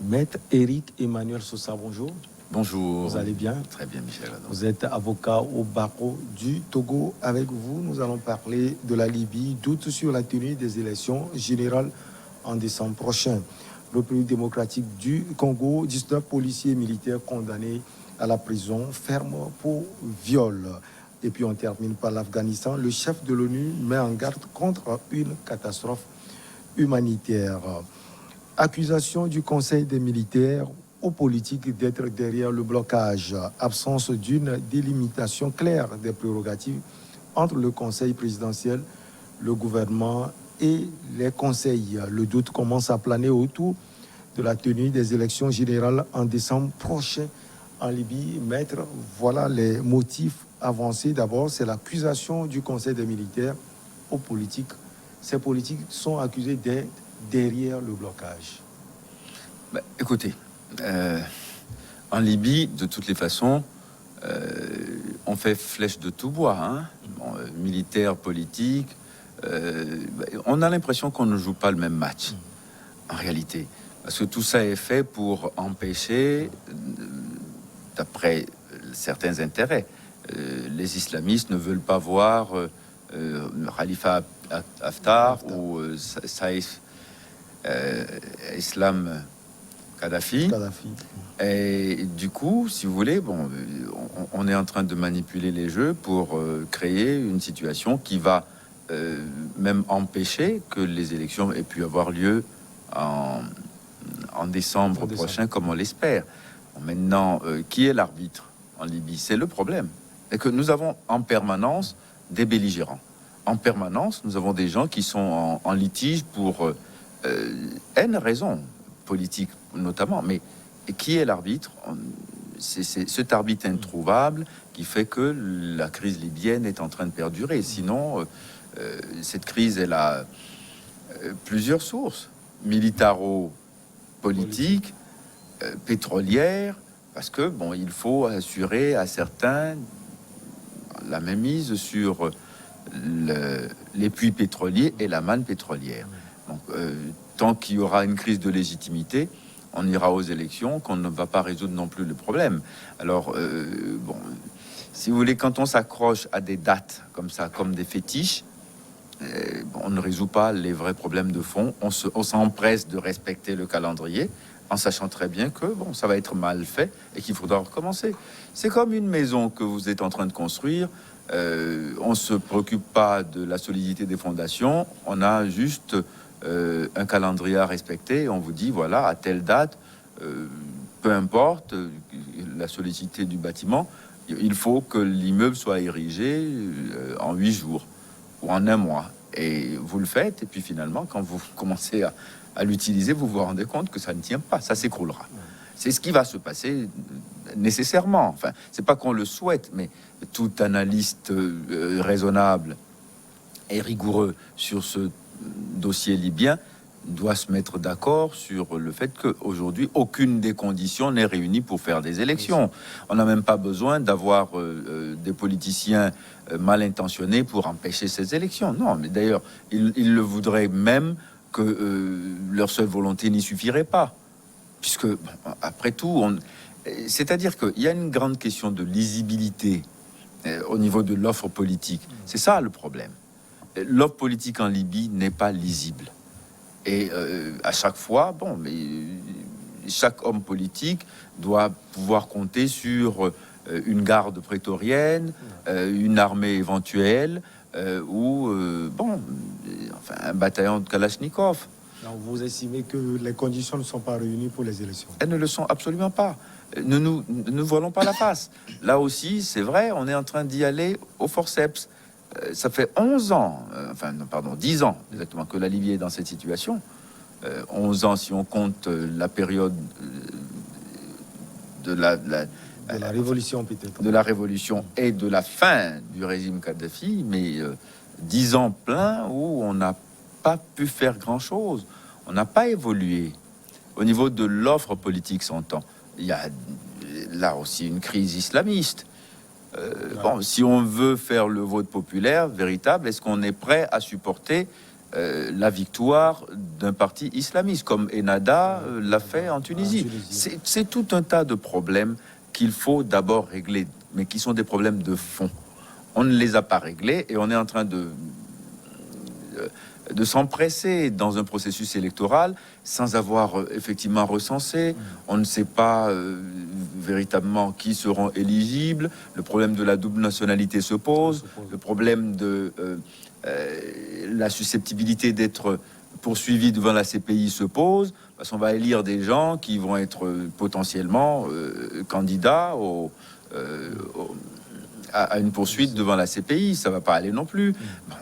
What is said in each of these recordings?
Maître Éric Emmanuel Sosa, bonjour. Bonjour. Vous allez bien? Très bien, Michel. Vous êtes avocat au barreau du Togo. Avec vous, nous allons parler de la Libye, doute sur la tenue des élections générales en décembre prochain. République démocratique du Congo, 19 policiers militaires condamnés à la prison ferme pour viol. Et puis on termine par l'Afghanistan. Le chef de l'ONU met en garde contre une catastrophe humanitaire. Accusation du Conseil des militaires aux politiques d'être derrière le blocage. Absence d'une délimitation claire des prérogatives entre le Conseil présidentiel, le gouvernement et les conseils. Le doute commence à planer autour de la tenue des élections générales en décembre prochain en Libye. Maître, voilà les motifs avancés. D'abord, c'est l'accusation du Conseil des militaires aux politiques. Ces politiques sont accusés d'être derrière le blocage. Écoutez, en Libye, de toutes les façons, on fait flèche de tout bois, hein. Militaire, politique. On a l'impression qu'on ne joue pas le même match, en réalité. Parce que tout ça est fait pour empêcher, d'après certains intérêts, les islamistes ne veulent pas voir Khalifa Haftar ou Saïf Islam Kadhafi. Et du coup, si vous voulez, on est en train de manipuler les jeux pour créer une situation qui va même empêcher que les élections aient pu avoir lieu en décembre prochain, comme on l'espère. Maintenant, qui est l'arbitre en Libye? C'est le problème. Et que nous avons en permanence des belligérants. En permanence, nous avons des gens qui sont en litige pour N raisons politiques notamment. Mais qui est l'arbitre? C'est cet arbitre introuvable qui fait que la crise libyenne est en train de perdurer. Sinon, cette crise, elle a plusieurs sources. Militaro-politiques, pétrolières, parce que, il faut assurer à certains la mainmise sur les puits pétroliers et la manne pétrolière. Donc, tant qu'il y aura une crise de légitimité, on ira aux élections, qu'on ne va pas résoudre non plus le problème. Alors, si vous voulez, quand on s'accroche à des dates comme ça, comme des fétiches, on ne résout pas les vrais problèmes de fond. On s'empresse de respecter le calendrier, en sachant très bien que ça va être mal fait et qu'il faudra recommencer. C'est comme une maison que vous êtes en train de construire. On se préoccupe pas de la solidité des fondations. On a juste un calendrier à respecter. Et on vous dit, voilà, à telle date, peu importe la solidité du bâtiment, il faut que l'immeuble soit érigé en 8 jours ou en 1 mois. Et vous le faites, et puis finalement, quand vous commencez à l'utiliser, vous vous rendez compte que ça ne tient pas, ça s'écroulera. C'est ce qui va se passer nécessairement. Enfin, c'est pas qu'on le souhaite, mais tout analyste raisonnable et rigoureux sur ce dossier libyen doit se mettre d'accord sur le fait qu'aujourd'hui, aucune des conditions n'est réunie pour faire des élections. On n'a même pas besoin d'avoir des politiciens mal intentionnés pour empêcher ces élections. Non, mais d'ailleurs, ils le voudraient même que leur seule volonté n'y suffirait pas. Puisque, après tout, c'est-à-dire qu'il y a une grande question de lisibilité au niveau de l'offre politique. C'est ça le problème. L'offre politique en Libye n'est pas lisible. Et à chaque fois, chaque homme politique doit pouvoir compter sur une garde prétorienne, une armée éventuelle, ou un bataillon de Kalachnikov. Donc vous estimez que les conditions ne sont pas réunies pour les élections? Elles ne le sont absolument pas. Ne voilons pas la face. Là aussi, c'est vrai, on est en train d'y aller au forceps. Ça fait 11 ans, 10 ans exactement, que la Libye est dans cette situation. 11 ans si on compte la période de la révolution, peut-être. De la révolution et de la fin du régime Kadhafi, mais 10 ans pleins où on n'a pas pu faire grand-chose. On n'a pas évolué. Au niveau de l'offre politique, s'entend. Il y a là aussi une crise islamiste. Si on veut faire le vote populaire véritable, est-ce qu'on est prêt à supporter la victoire d'un parti islamiste, comme Ennahda l'a fait en Tunisie. C'est tout un tas de problèmes qu'il faut d'abord régler, mais qui sont des problèmes de fond. On ne les a pas réglés et on est en train de s'empresser dans un processus électoral sans avoir effectivement recensé. On ne sait pas véritablement qui seront éligibles. Le problème de la double nationalité se pose. Le problème de la susceptibilité d'être poursuivi devant la CPI se pose, parce qu'on va élire des gens qui vont être potentiellement candidats à une poursuite devant la CPI. Ça va pas aller non plus. Bon,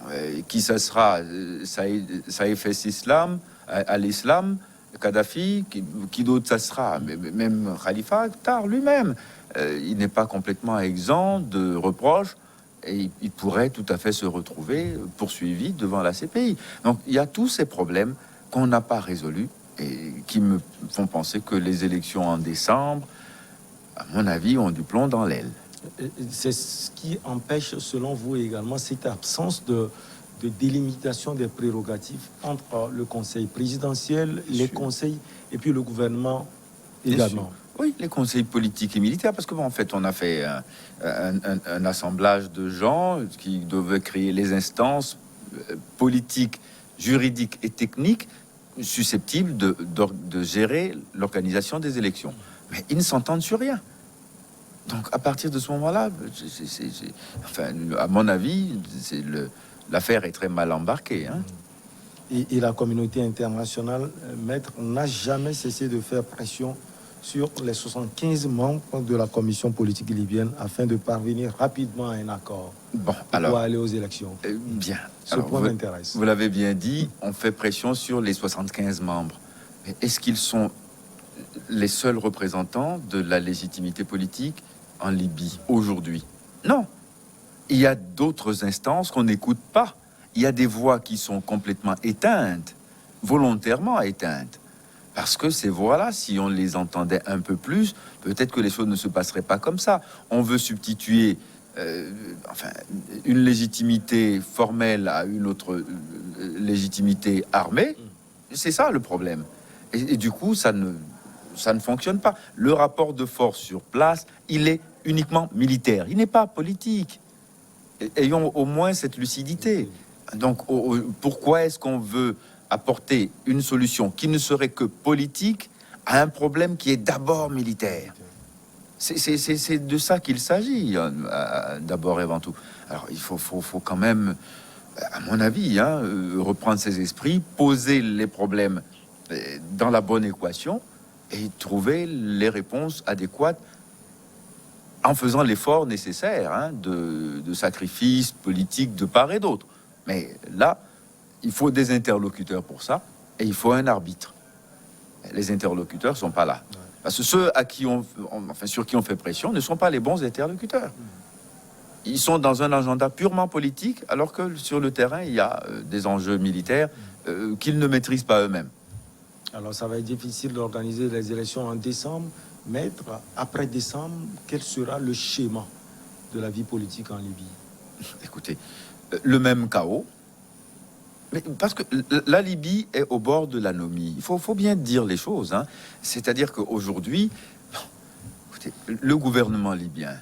qui ça sera? Saïf Islam, à l'islam, Kadhafi, qui d'autre ça sera? Mais même Khalifa Haftar lui-même, il n'est pas complètement exempt de reproches. Et il pourrait tout à fait se retrouver poursuivi devant la CPI. Donc il y a tous ces problèmes qu'on n'a pas résolus et qui me font penser que les élections en décembre, à mon avis, ont du plomb dans l'aile. C'est ce qui empêche, selon vous également, cette absence de délimitation des prérogatives entre le conseil présidentiel, les conseils et puis le gouvernement également. Oui, les conseils politiques et militaires, parce que bon, en fait, on a fait un assemblage de gens qui devaient créer les instances politiques, juridiques et techniques susceptibles de gérer l'organisation des élections. Mais ils ne s'entendent sur rien. Donc, à partir de ce moment-là, enfin, à mon avis, l'affaire est très mal embarquée. Hein. Et la communauté internationale, maître, n'a jamais cessé de faire pression sur les 75 membres de la commission politique libyenne afin de parvenir rapidement à un accord pour aller aux élections. Bien. Ce point m'intéresse. Vous l'avez bien dit, on fait pression sur les 75 membres. Mais est-ce qu'ils sont les seuls représentants de la légitimité politique en Libye aujourd'hui? Non. Il y a d'autres instances qu'on n'écoute pas. Il y a des voix qui sont complètement éteintes, volontairement éteintes. Parce que ces voix-là, si on les entendait un peu plus, peut-être que les choses ne se passeraient pas comme ça. On veut substituer une légitimité formelle à une autre légitimité armée. C'est ça le problème. Et du coup, ça ne fonctionne pas. Le rapport de force sur place, il est uniquement militaire. Il n'est pas politique. Ayons au moins cette lucidité. Donc, pourquoi est-ce qu'on veut apporter une solution qui ne serait que politique à un problème qui est d'abord militaire? C'est de ça qu'il s'agit, d'abord et avant tout. Alors, il faut quand même, à mon avis, reprendre ses esprits, poser les problèmes dans la bonne équation et trouver les réponses adéquates en faisant l'effort nécessaire de sacrifice politique de part et d'autre. Mais là, il faut des interlocuteurs pour ça, et il faut un arbitre. Les interlocuteurs ne sont pas là. Parce que ceux sur qui on fait pression ne sont pas les bons interlocuteurs. Ils sont dans un agenda purement politique, alors que sur le terrain, il y a des enjeux militaires qu'ils ne maîtrisent pas eux-mêmes. Alors, ça va être difficile d'organiser les élections en décembre. Maître, après décembre, quel sera le schéma de la vie politique en Libye? Écoutez, le même chaos. Mais parce que la Libye est au bord de l'anomie. Il faut bien dire les choses. C'est-à-dire qu'aujourd'hui, écoutez, le gouvernement libyen,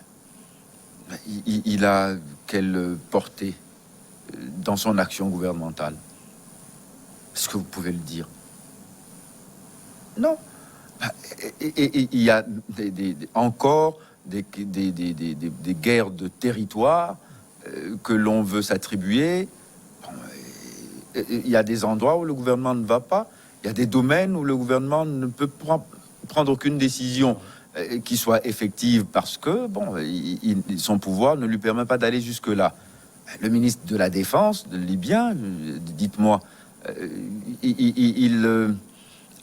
il a quelle portée dans son action gouvernementale? Est-ce que vous pouvez le dire? Non. Et il y a encore des guerres de territoire que l'on veut s'attribuer. Il y a des endroits où le gouvernement ne va pas. Il y a des domaines où le gouvernement ne peut prendre aucune décision qui soit effective parce que son pouvoir ne lui permet pas d'aller jusque-là. Le ministre de la Défense de libyen, dites-moi, il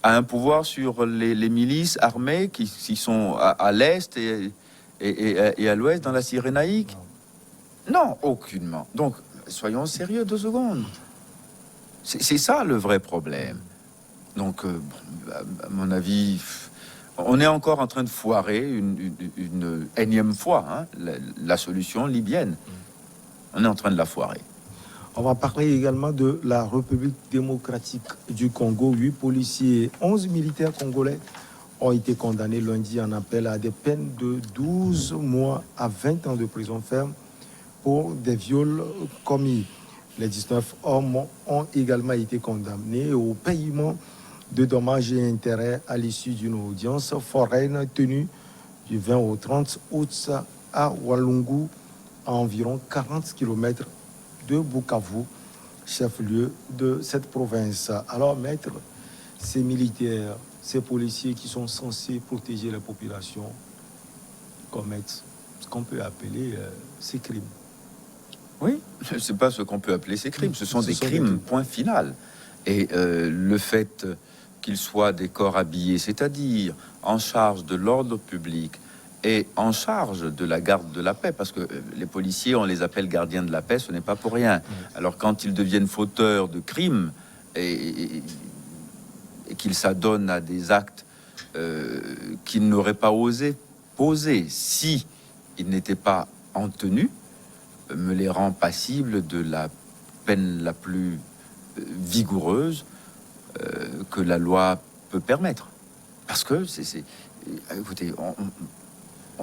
a un pouvoir sur les milices armées qui sont à l'est et à l'ouest dans la Cyrénaïque? Non, aucunement. Donc, soyons sérieux 2 secondes. C'est ça le vrai problème. Donc, à mon avis, on est encore en train de foirer une énième fois la solution libyenne. On est en train de la foirer. On va parler également de la République démocratique du Congo. 8 policiers et 11 militaires congolais ont été condamnés lundi en appel à des peines de 12 mois à 20 ans de prison ferme pour des viols commis. Les 19 hommes ont également été condamnés au paiement de dommages et intérêts à l'issue d'une audience foraine tenue du 20 au 30 août à Walungu, à environ 40 km de Bukavu, chef-lieu de cette province. Alors, maître, ces militaires, ces policiers qui sont censés protéger la population commettent ce qu'on peut appeler ces crimes. Oui, ce n'est pas ce qu'on peut appeler ces crimes. Ce sont des crimes, point final. Et le fait qu'ils soient des corps habillés, c'est-à-dire en charge de l'ordre public et en charge de la garde de la paix, parce que les policiers, on les appelle gardiens de la paix, ce n'est pas pour rien. Alors quand ils deviennent fauteurs de crimes et qu'ils s'adonnent à des actes qu'ils n'auraient pas osé poser si ils n'étaient pas en tenue, me les rend passibles de la peine la plus vigoureuse que la loi peut permettre. Parce que écoutez,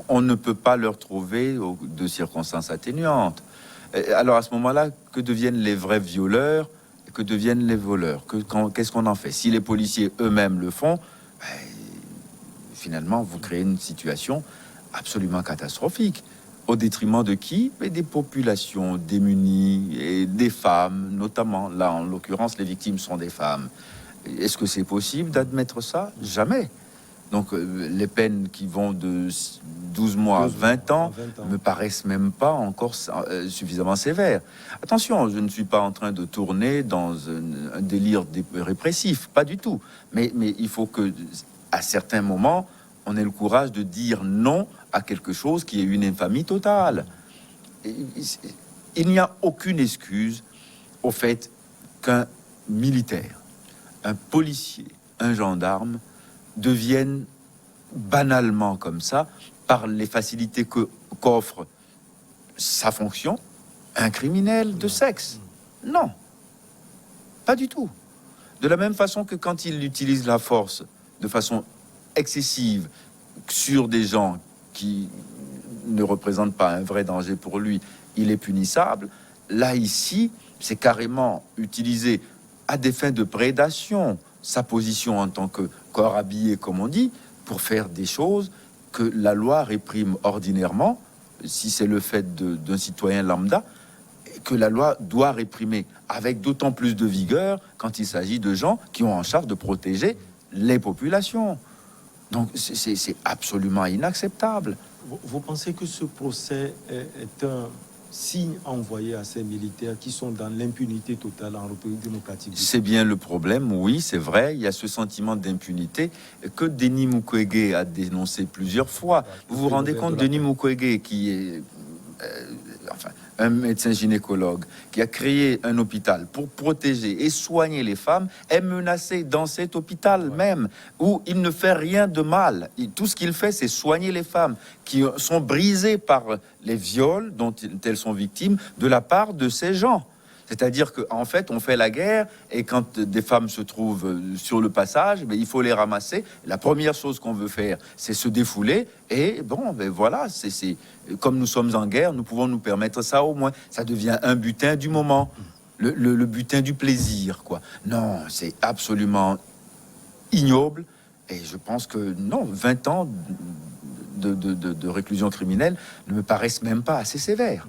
on ne peut pas leur trouver de circonstances atténuantes. Alors à ce moment-là, que deviennent les vrais violeurs et que deviennent les voleurs? Qu'est-ce qu'on en fait? Si les policiers eux-mêmes le font, finalement, vous créez une situation absolument catastrophique. Au détriment de qui? Mais des populations démunies et des femmes, notamment. Là, en l'occurrence, les victimes sont des femmes. Est-ce que c'est possible d'admettre ça? Jamais. Donc, les peines qui vont de 12 mois à 20 ans me paraissent même pas encore suffisamment sévères. Attention, je ne suis pas en train de tourner dans un délire répressif, pas du tout. Mais il faut que, à certains moments, on ait le courage de dire non à quelque chose qui est une infamie totale. Il n'y a aucune excuse au fait qu'un militaire, un policier, un gendarme deviennent banalement comme ça, par les facilités qu'offre sa fonction, un criminel de sexe. Non, pas du tout. De la même façon que quand il utilise la force de façon excessive sur des gens qui ne représentent pas un vrai danger pour lui, il est punissable. Là, ici, c'est carrément utilisé à des fins de prédation, sa position en tant que corps habillé, comme on dit, pour faire des choses que la loi réprime ordinairement, si c'est le fait d'un citoyen lambda, que la loi doit réprimer avec d'autant plus de vigueur quand il s'agit de gens qui ont en charge de protéger les populations. Donc c'est absolument inacceptable. Vous pensez que ce procès est un signe envoyé à ces militaires qui sont dans l'impunité totale en République démocratique? C'est bien le problème, oui, c'est vrai. Il y a ce sentiment d'impunité que Denis Mukwege a dénoncé plusieurs fois. Vous vous rendez compte, Denis Mukwege, qui est un médecin gynécologue, qui a créé un hôpital pour protéger et soigner les femmes, est menacé dans cet hôpital même, où il ne fait rien de mal. Tout ce qu'il fait, c'est soigner les femmes qui sont brisées par les viols dont elles sont victimes de la part de ces gens. C'est-à-dire qu'en fait, on fait la guerre et quand des femmes se trouvent sur le passage, il faut les ramasser. La première chose qu'on veut faire, c'est se défouler. Et bon, voilà, c'est comme nous sommes en guerre, nous pouvons nous permettre ça au moins. Ça devient un butin du moment, le butin du plaisir, quoi. Non, c'est absolument ignoble. Et je pense que non, 20 ans de réclusion criminelle ne me paraissent même pas assez sévères.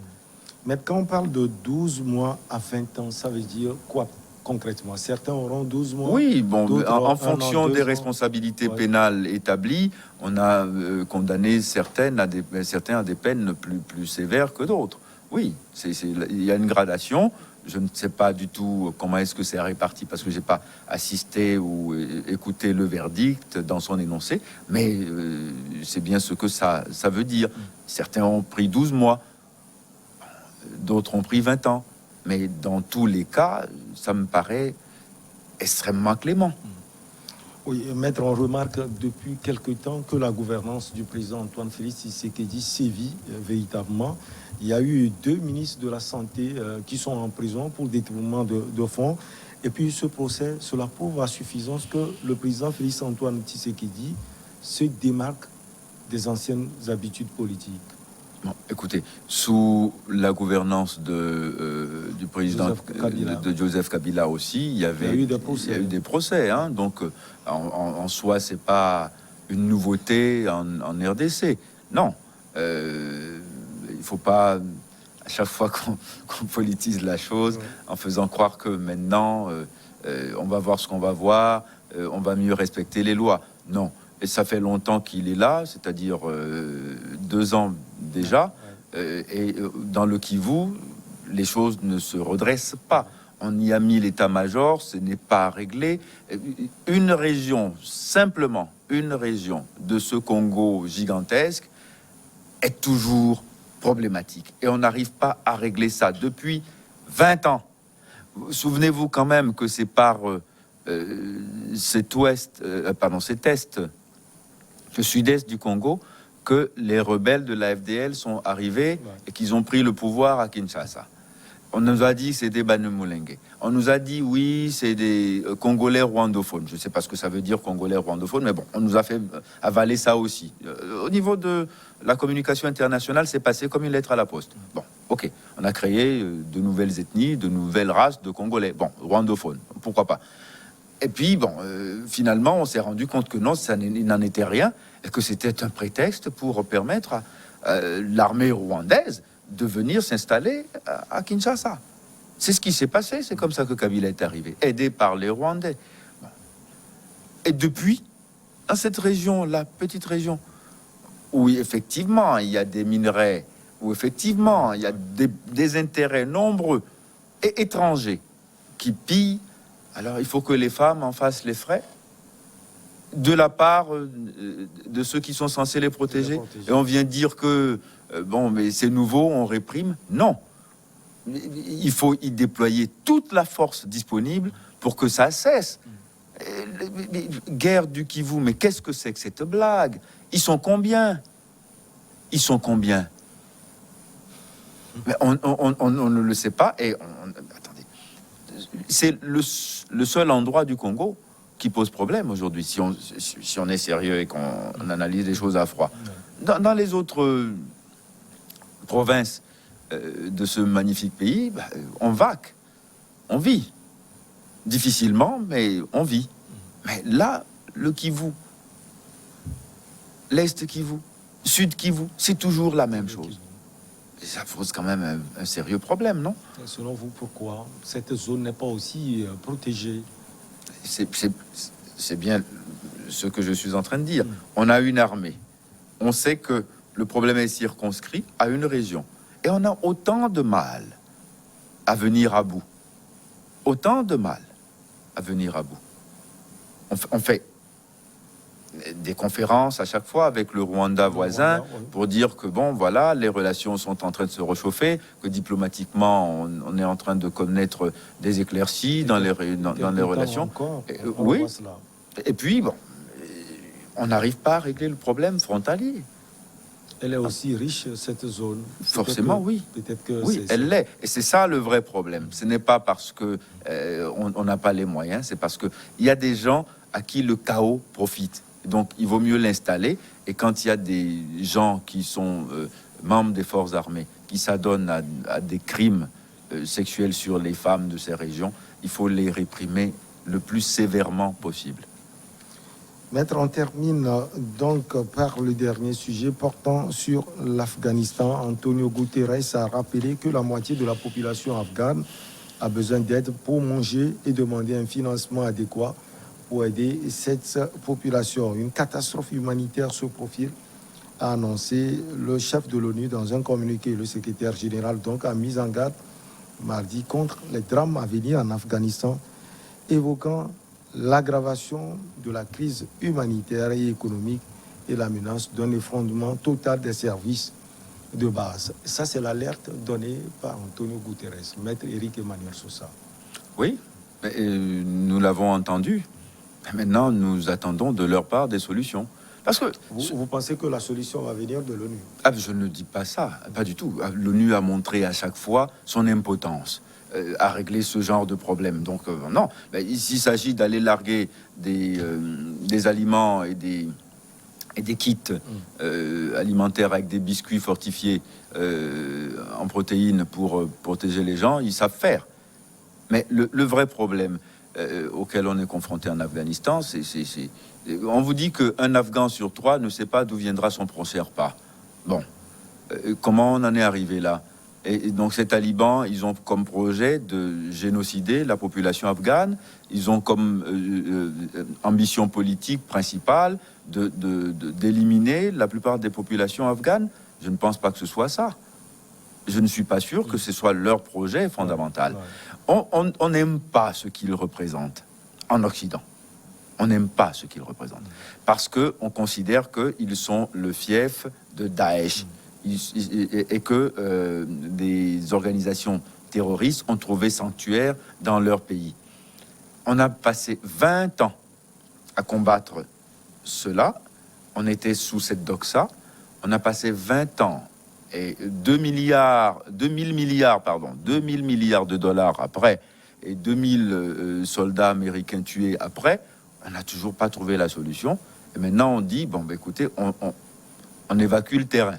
Mais quand on parle de 12 mois à 20 ans, ça veut dire quoi concrètement? Certains auront 12 mois. Oui, bon, en fonction des responsabilités pénales établies, on a condamné certains à des peines plus sévères que d'autres. Oui, il y a une gradation. Je ne sais pas du tout comment est-ce que c'est réparti parce que j'ai pas assisté ou écouté le verdict dans son énoncé, mais c'est bien ce que ça veut dire. Certains ont pris 12 mois. D'autres ont pris 20 ans. Mais dans tous les cas, ça me paraît extrêmement clément. Oui, maître, on remarque depuis quelque temps que la gouvernance du président Antoine Félix Tshisekedi sévit véritablement. Il y a eu 2 ministres de la Santé qui sont en prison pour détournement de fonds. Et puis ce procès, cela prouve à suffisance que le président Félix Antoine Tshisekedi se démarque des anciennes habitudes politiques. Bon, écoutez, sous la gouvernance du président Joseph Kabila aussi, il y a eu des procès. Hein, donc, en soi, c'est pas une nouveauté en RDC. Non, il faut pas à chaque fois qu'on politise la chose en faisant croire que maintenant on va voir ce qu'on va voir, on va mieux respecter les lois. Non. Et ça fait longtemps qu'il est là, c'est-à-dire 2 ans déjà. Et dans le Kivu, les choses ne se redressent pas. On y a mis l'état-major, ce n'est pas réglé. Une région, simplement une région de ce Congo gigantesque est toujours problématique. Et on n'arrive pas à régler ça depuis 20 ans. Souvenez-vous quand même que c'est par cet est, le sud-est du Congo, que les rebelles de la FDL sont arrivés et qu'ils ont pris le pouvoir à Kinshasa. On nous a dit que c'était Banyamulenge. On nous a dit oui, c'est des Congolais rwandophones. Je ne sais pas ce que ça veut dire Congolais rwandophones, mais bon, on nous a fait avaler ça aussi. Au niveau de la communication internationale, c'est passé comme une lettre à la poste. Bon, ok, on a créé de nouvelles ethnies, de nouvelles races de Congolais. Bon, rwandophones, pourquoi pas. Et puis, bon, finalement, on s'est rendu compte que non, il n'en était rien, et que c'était un prétexte pour permettre à l'armée rwandaise de venir s'installer à Kinshasa. C'est ce qui s'est passé, c'est comme ça que Kabila est arrivé, aidé par les Rwandais. Bon. Et depuis, dans cette région, la petite région, où effectivement il y a des minerais, où effectivement il y a des intérêts nombreux et étrangers qui pillent, alors il faut que les femmes en fassent les frais de la part de ceux qui sont censés les protéger. Et on vient dire que bon, mais c'est nouveau, on réprime. Non, il faut y déployer toute la force disponible pour que ça cesse. Guerre du Kivu, mais qu'est-ce que c'est que cette blague? Ils sont combien? Ils sont combien? Mais on ne le sait pas. Et attendez, c'est le seul endroit du Congo qui pose problème aujourd'hui, si on est sérieux et qu'on analyse les choses à froid. Dans les autres provinces de ce magnifique pays, on vaque, on vit. Difficilement, mais on vit. Mais là, le Kivu, l'Est Kivu, Sud Kivu, c'est toujours la même chose. Et ça pose quand même un sérieux problème, non? Selon vous, pourquoi cette zone n'est pas aussi protégée? C'est bien ce que je suis en train de dire. On a une armée. On sait que le problème est circonscrit à une région. Et on a autant de mal à venir à bout. Autant de mal à venir à bout. On fait des conférences à chaque fois avec le Rwanda voisin pour dire que bon, voilà, les relations sont en train de se réchauffer, que diplomatiquement, on est en train de connaître des éclaircies dans les relations. Oui. Et puis, bon, on n'arrive pas à régler le problème frontalier. Elle est aussi riche, cette zone. Forcément, oui. Peut-être que oui, elle l'est. Et c'est ça le vrai problème. Ce n'est pas parce que on n'a pas les moyens, c'est parce qu'il y a des gens à qui le chaos profite. Donc, il vaut mieux l'installer. Et quand il y a des gens qui sont membres des forces armées, qui s'adonnent à des crimes sexuels sur les femmes de ces régions, il faut les réprimer le plus sévèrement possible. Maître, on termine donc par le dernier sujet portant sur l'Afghanistan. Antonio Guterres a rappelé que la moitié de la population afghane a besoin d'aide pour manger et demander un financement adéquat pour aider cette population. Une catastrophe humanitaire se profile, a annoncé le chef de l'ONU dans un communiqué. Le secrétaire général donc a mis en garde mardi contre les drames à venir en Afghanistan, évoquant l'aggravation de la crise humanitaire et économique et la menace d'un effondrement total des services de base. Ça, c'est l'alerte donnée par Antonio Guterres, maître Éric Emmanuel Sosa. Oui, nous l'avons entendu. Et maintenant, nous attendons de leur part des solutions. Parce que vous pensez que la solution va venir de l'ONU? je ne dis pas ça, pas du tout. L'ONU a montré à chaque fois son impotence à régler ce genre de problème. Donc non, s'il s'agit d'aller larguer des aliments et des kits alimentaires avec des biscuits fortifiés en protéines pour protéger les gens, ils savent faire. Mais le vrai problème auquel on est confronté en Afghanistan, on vous dit qu'un Afghan sur 3 ne sait pas d'où viendra son prochain repas. Bon, comment on en est arrivé là? Et donc ces talibans, ils ont comme projet de génocider la population afghane. Ils ont comme ambition politique principale d'éliminer la plupart des populations afghanes. Je ne pense pas que ce soit ça. Je ne suis pas sûr que ce soit leur projet fondamental. On n'aime pas ce qu'ils représentent en Occident. On n'aime pas ce qu'ils représentent parce qu'on considère qu'ils sont le fief de Daesh. Et que des organisations terroristes ont trouvé sanctuaire dans leur pays. On a passé 20 ans à combattre cela. On était sous cette doxa. On a passé 20 ans et 2 000 milliards de dollars après et 2000 soldats américains tués après. On n'a toujours pas trouvé la solution. Et maintenant, on dit, écoutez, on évacue le terrain.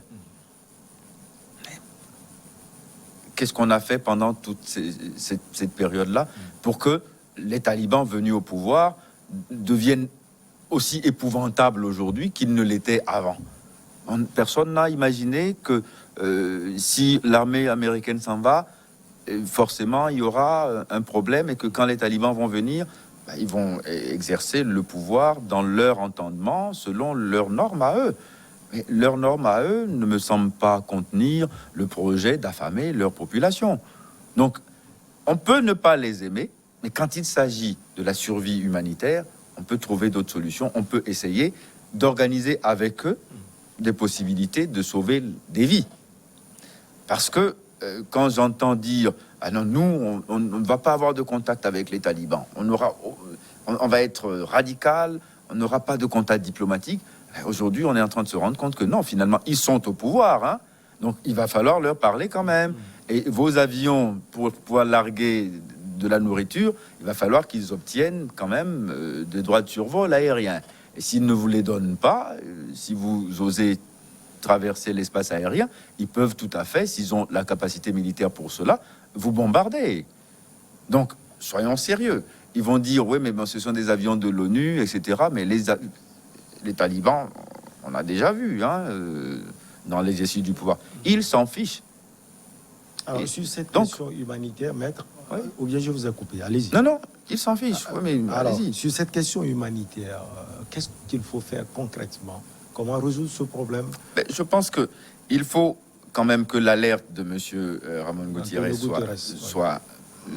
Qu'est-ce qu'on a fait pendant toute cette période-là pour que les talibans venus au pouvoir deviennent aussi épouvantables aujourd'hui qu'ils ne l'étaient avant? Personne n'a imaginé que si l'armée américaine s'en va, forcément il y aura un problème et que quand les talibans vont venir, ils vont exercer le pouvoir dans leur entendement, selon leurs normes à eux. Mais leurs normes à eux ne me semblent pas contenir le projet d'affamer leur population. Donc, on peut ne pas les aimer, mais quand il s'agit de la survie humanitaire, on peut trouver d'autres solutions. On peut essayer d'organiser avec eux des possibilités de sauver des vies. Parce que quand j'entends dire « Ah non, nous, on ne va pas avoir de contact avec les talibans. On va être radical, on n'aura pas de contact diplomatique. » Aujourd'hui, on est en train de se rendre compte que non, finalement, ils sont au pouvoir. Hein. Donc, il va falloir leur parler quand même. Et vos avions, pour pouvoir larguer de la nourriture, il va falloir qu'ils obtiennent quand même des droits de survol aérien. Et s'ils ne vous les donnent pas, si vous osez traverser l'espace aérien, ils peuvent tout à fait, s'ils ont la capacité militaire pour cela, vous bombarder. Donc, soyons sérieux. Ils vont dire, oui, mais ce sont des avions de l'ONU, etc. Mais les talibans, on a déjà vu, dans l'exercice du pouvoir. Ils s'en fichent. Alors, sur cette question humanitaire, maître, ou bien je vous ai coupé, allez-y. Non, ils s'en fichent. Alors, sur cette question humanitaire, qu'est-ce qu'il faut faire concrètement? Comment résoudre ce problème? Je pense qu'il faut quand même que l'alerte de M. Ramon Gutiérrez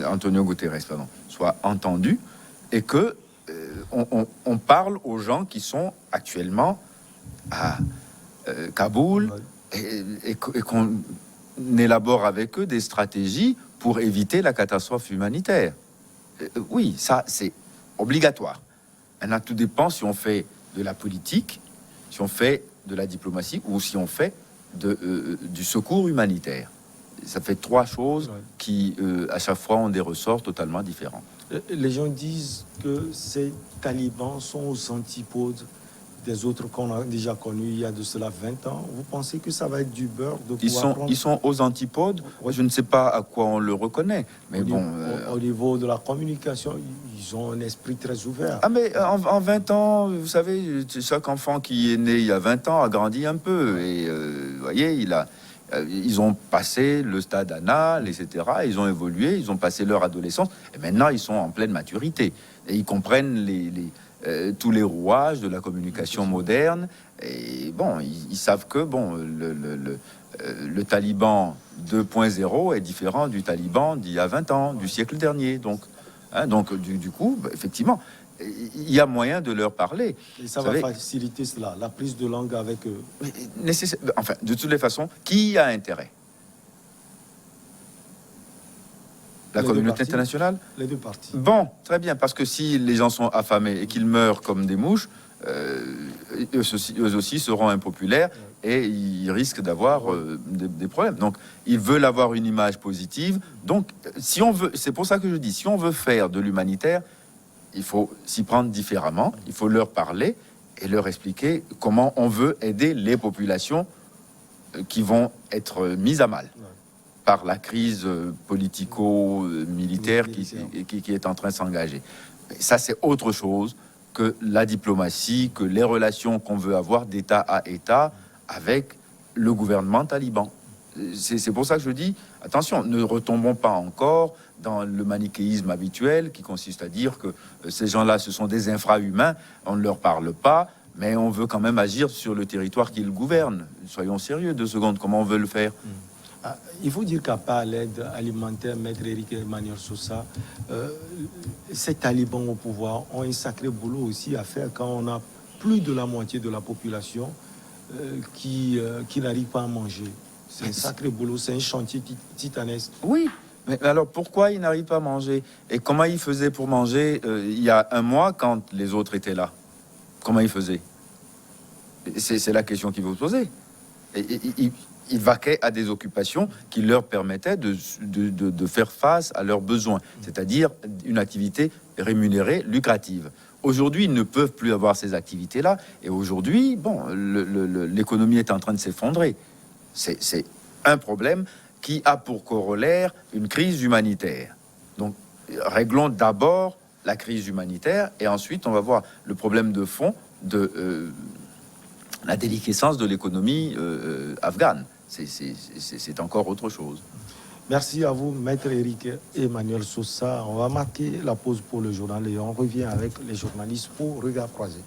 Antonio Guterres, soit entendue et que on parle aux gens qui sont actuellement à Kaboul et qu'on élabore avec eux des stratégies pour éviter la catastrophe humanitaire. Oui, ça, c'est obligatoire. Maintenant, tout dépend si on fait de la politique, si on fait de la diplomatie ou si on fait du secours humanitaire. Ça fait trois choses qui, à chaque fois, ont des ressorts totalement différents. Les gens disent que ces talibans sont aux antipodes des autres qu'on a déjà connus il y a de cela 20 ans. Vous pensez que ça va être du beurre de ils sont aux antipodes. Je ne sais pas à quoi on le reconnaît, mais au niveau de la communication, ils ont un esprit très ouvert. Ah, mais en 20 ans, vous savez, chaque enfant qui est né il y a 20 ans a grandi un peu. Et vous voyez, ils ont passé le stade anal, etc. Ils ont évolué, ils ont passé leur adolescence. Et maintenant, ils sont en pleine maturité. Et ils comprennent tous les rouages de la communication moderne. Et bon, ils savent que le Taliban 2.0 est différent du Taliban d'il y a 20 ans, du siècle dernier. Donc du coup, effectivement, il y a moyen de leur parler. Et ça va faciliter cela, la prise de langue avec eux. Enfin, de toutes les façons, qui a intérêt? La communauté internationale? Les deux parties. Bon, très bien, parce que si les gens sont affamés et qu'ils meurent comme des mouches, eux aussi seront impopulaires et ils risquent d'avoir des problèmes. Donc, ils veulent avoir une image positive. Donc, si on veut, c'est pour ça que je dis, si on veut faire de l'humanitaire, il faut s'y prendre différemment. Il faut leur parler et leur expliquer comment on veut aider les populations qui vont être mises à mal par la crise politico-militaire qui est en train de s'engager. Ça, c'est autre chose que la diplomatie, que les relations qu'on veut avoir d'État à État avec le gouvernement taliban. C'est pour ça que je dis, attention, ne retombons pas encore dans le manichéisme habituel qui consiste à dire que ces gens-là, ce sont des infra-humains, on ne leur parle pas, mais on veut quand même agir sur le territoire qu'ils gouvernent. Soyons sérieux 2 secondes, comment on veut le faire? Il faut dire qu'à part l'aide alimentaire, Maître Éric Emmanuel Sosa, ces talibans au pouvoir ont un sacré boulot aussi à faire quand on a plus de la moitié de la population qui n'arrive pas à manger. C'est un sacré boulot, c'est un chantier titanesque. Oui, mais alors pourquoi ils n'arrivent pas à manger? Et comment ils faisaient pour manger il y a un mois quand les autres étaient là? Comment ils faisaient? C'est la question qu'il faut se poser. Ils vaquaient à des occupations qui leur permettaient de faire face à leurs besoins, c'est-à-dire une activité rémunérée, lucrative. Aujourd'hui, ils ne peuvent plus avoir ces activités-là, et aujourd'hui, bon, l'économie est en train de s'effondrer. C'est un problème qui a pour corollaire une crise humanitaire. Donc, réglons d'abord la crise humanitaire, et ensuite, on va voir le problème de fond de la déliquescence de l'économie afghane. C'est encore autre chose. Merci à vous, Maître Éric Emmanuel Sosa. On va marquer la pause pour le journal et on revient avec les journalistes pour Regard Croisé.